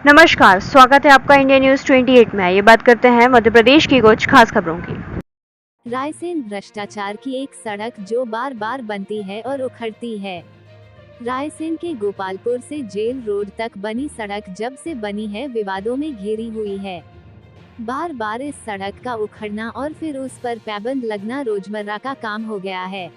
नमस्कार, स्वागत है आपका इंडिया न्यूज 28 में। ये बात करते हैं मध्य प्रदेश की कुछ खास खबरों की। रायसेन भ्रष्टाचार की एक सड़क जो बार बार बनती है और उखड़ती है। रायसेन के गोपालपुर से जेल रोड तक बनी सड़क जब से बनी है विवादों में घिरी हुई है। बार बार इस सड़क का उखड़ना और फिर उस पर पाबंद लगना रोजमर्रा का काम हो गया है।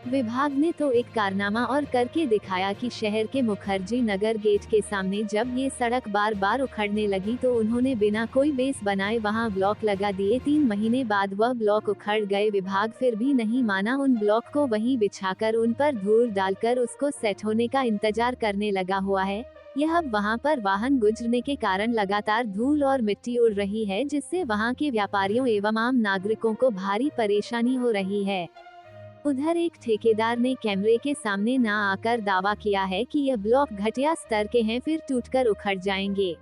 विभाग ने तो एक कारनामा और करके दिखाया कि शहर के मुखर्जी नगर गेट के सामने जब ये सड़क बार बार उखड़ने लगी तो उन्होंने बिना कोई बेस बनाए वहां ब्लॉक लगा दिए। 3 महीने बाद वह ब्लॉक उखड़ गए। विभाग फिर भी नहीं माना, उन ब्लॉक को वहीं बिछाकर उन पर धूल डालकर उसको सेट होने का इंतजार करने लगा हुआ है। यह अब वहां पर वाहन गुजरने के कारण लगातार धूल और मिट्टी उड़ रही है, जिससे वहां के व्यापारियों एवं आम नागरिकों को भारी परेशानी हो रही है। उधर एक ठेकेदार ने कैमरे के सामने ना आकर दावा किया है कि यह ब्लॉक घटिया स्तर के हैं, फिर टूटकर उखड़ जाएंगे।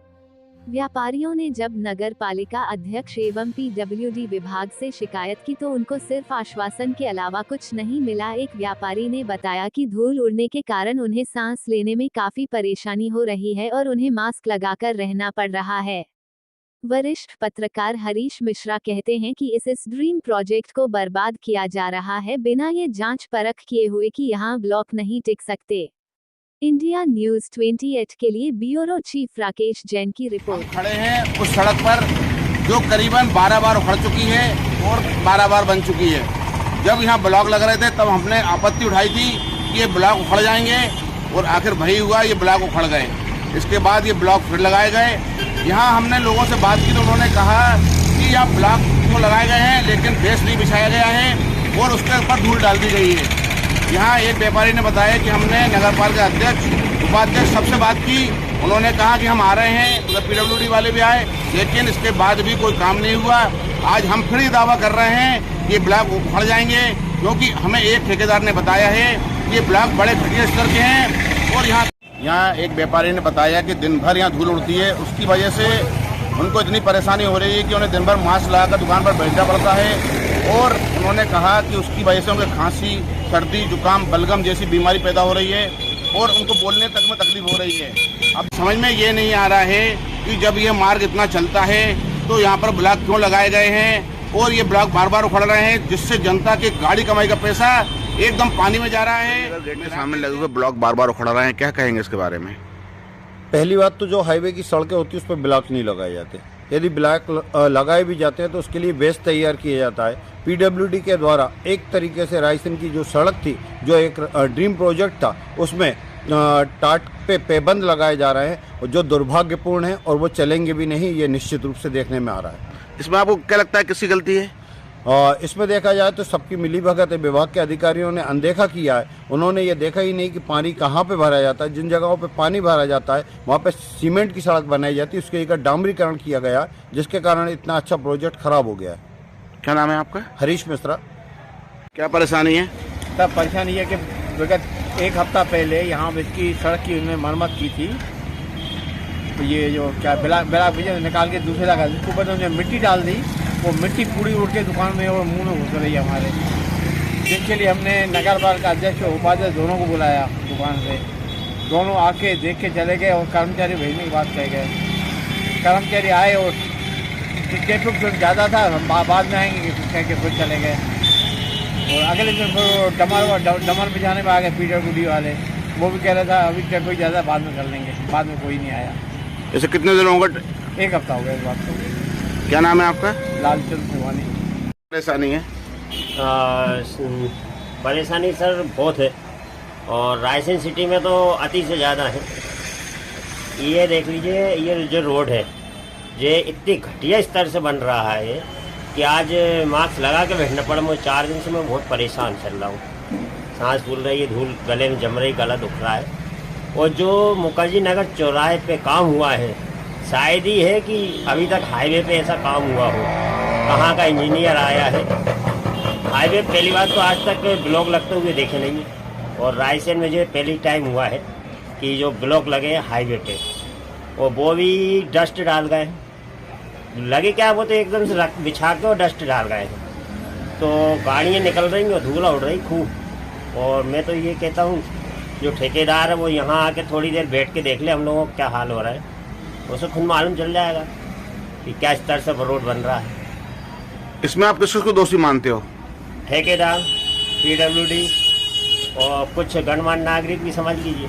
व्यापारियों ने जब नगर पालिका अध्यक्ष एवं पीडब्ल्यूडी विभाग से शिकायत की तो उनको सिर्फ आश्वासन के अलावा कुछ नहीं मिला। एक व्यापारी ने बताया कि धूल उड़ने के कारण उन्हें सांस लेने में काफी परेशानी हो रही है और उन्हें मास्क लगाकर रहना पड़ रहा है। वरिष्ठ पत्रकार हरीश मिश्रा कहते हैं कि इस ड्रीम प्रोजेक्ट को बर्बाद किया जा रहा है बिना ये जांच परख किए हुए कि यहाँ ब्लॉक नहीं टिक सकते। इंडिया न्यूज 28 के लिए ब्यूरो चीफ राकेश जैन की रिपोर्ट। खड़े हैं उस सड़क पर जो करीबन 12 बार उखड़ चुकी है और 12 बार बन चुकी है। जब यहाँ ब्लॉक लग रहे थे तब हमने आपत्ति उठाई थी कि ये ब्लॉक उखड़ जाएंगे और आखिर वही हुआ, ये ब्लॉक उखड़ गए। इसके बाद ये ब्लॉक फिर लगाए गए। यहाँ हमने लोगों से बात की तो उन्होंने कहा कि यहाँ ब्लॉक तो लगाए गए हैं लेकिन बेस नहीं बिछाया गया है और उसके ऊपर धूल डाल दी गई है। यहाँ एक व्यापारी ने बताया कि हमने नगर पालिका अध्यक्ष उपाध्यक्ष सबसे बात की, उन्होंने कहा कि हम आ रहे हैं, तो पीडब्ल्यूडी वाले भी आए, लेकिन इसके बाद भी कोई काम नहीं हुआ। आज हम फिर ये दावा कर रहे हैं कि ब्लॉक उखड़ जाएंगे, क्योंकि हमें एक ठेकेदार ने बताया है कि ये ब्लॉक बड़े घटिया स्तर के हैं। और यहाँ एक व्यापारी ने बताया कि दिन भर यहाँ धूल उड़ती है, उसकी वजह से उनको इतनी परेशानी हो रही है कि उन्हें दिन भर मास्क लगाकर दुकान पर बैठना पड़ता है। और उन्होंने कहा कि उसकी वजह से उन्हें खांसी, सर्दी, जुकाम, बलगम जैसी बीमारी पैदा हो रही है और उनको बोलने तक में तकलीफ हो रही है। अब समझ में ये नहीं आ रहा है कि जब ये मार्ग इतना चलता है तो यहाँ पर ब्लॉक क्यों लगाए गए हैं और ये ब्लॉक बार बार उखड़ रहे हैं, जिससे जनता की गाड़ी कमाई का पैसा एकदम पानी में जा रहा है। गेट के सामने लगे हुए ब्लॉक बार बार उखड़ रहे हैं, क्या कहेंगे इसके बारे में? पहली बात तो जो हाईवे की सड़कें होती है उस पर ब्लॉक नहीं लगाए जाते। यदि ब्लॉक लगाए भी जाते हैं तो उसके लिए बेस तैयार किया जाता है। पीडब्ल्यूडी के द्वारा एक तरीके से रायसेन की जो सड़क थी, जो एक ड्रीम प्रोजेक्ट था, उसमें टाट पे पाबंद लगाए जा रहे हैं और जो दुर्भाग्यपूर्ण है और वो चलेंगे भी नहीं, ये निश्चित रूप से देखने में आ रहा है। इसमें आपको क्या लगता है किसकी गलती है? इसमें देखा जाए तो सबकी मिलीभगत है। विभाग के अधिकारियों ने अनदेखा किया है, उन्होंने ये देखा ही नहीं कि पानी कहाँ पे भरा जाता है। जिन जगहों पे पानी भरा जाता है वहाँ पे सीमेंट की सड़क बनाई जाती है, उसके एक डामरीकरण किया गया, जिसके कारण इतना अच्छा प्रोजेक्ट खराब हो गया है। क्या नाम है आपका? हरीश मिश्रा। क्या परेशानी है? तब परेशानी है कि विगत एक हफ्ता पहले यहाँ इसकी सड़क की उन्होंने मरम्मत की थी, तो ये जो क्या ब्लॉक निकाल के दूसरे जगह उसके ऊपर उन्होंने मिट्टी डाल दी। वो मिट्टी पूरी उड़ के दुकान में और मुंह में घुस रही है हमारे, जिसके लिए हमने नगर पालिका अध्यक्ष और उपाध्यक्ष दोनों को बुलाया दुकान से। दोनों आके देख के चले गए और कर्मचारी भेजने की बात कह गए। कर्मचारी आए और ट्रैफिक ज़्यादा था, हम बाद में आएंगे कह के फिर चले गए। और अगले दिन फिर डमर पे जाने में आ गए पीडब्ल्यूडी वाले, वो भी कह रहा था अभी ट्रैफिक ज़्यादा बाद में कर लेंगे। बाद में कोई नहीं आया। ऐसे कितने दिन होगा? एक हफ्ता हो गया इस बात को। क्या नाम है आपका? लालचंद सिवानी। परेशानी है? परेशानी सर बहुत है और रायसेन सिटी में तो अति से ज़्यादा है। ये देख लीजिए, ये जो रोड है ये इतनी घटिया स्तर से बन रहा है कि आज मास्क लगा के बैठना पड़ा। मुझे 4 दिन से मैं बहुत परेशान चल रहा हूँ। सांस फूल रही है, धूल गले में जम रही, गला दुख रहा है। और जो मुखर्जी नगर चौराहे पे काम हुआ है, शायद ही है कि अभी तक हाईवे पे ऐसा काम हुआ हो। कहाँ का इंजीनियर आया है? हाईवे पहली बात तो आज तक ब्लॉक लगते हुए देखे नहीं है और रायसेन में जो पहली टाइम हुआ है कि जो ब्लॉक लगे हैं हाईवे पे, और वो भी डस्ट डाल गए। लगे क्या, वो तो एकदम से बिछा के और डस्ट डाल गए हैं, तो गाड़ियाँ निकल रही हैं और धूला उड़ रही खूब। और मैं तो ये कहता हूँ जो ठेकेदार है वो यहाँ आके थोड़ी देर बैठ के देख ले हम लोगों का क्या हाल हो रहा है। उसे खुद मालूम चल जाएगा कि क्या स्तर से रोड बन रहा है। इसमें आप किसको दोषी मानते हो? ठेकेदार, PWD और कुछ गणमान्य नागरिक भी समझ लीजिए।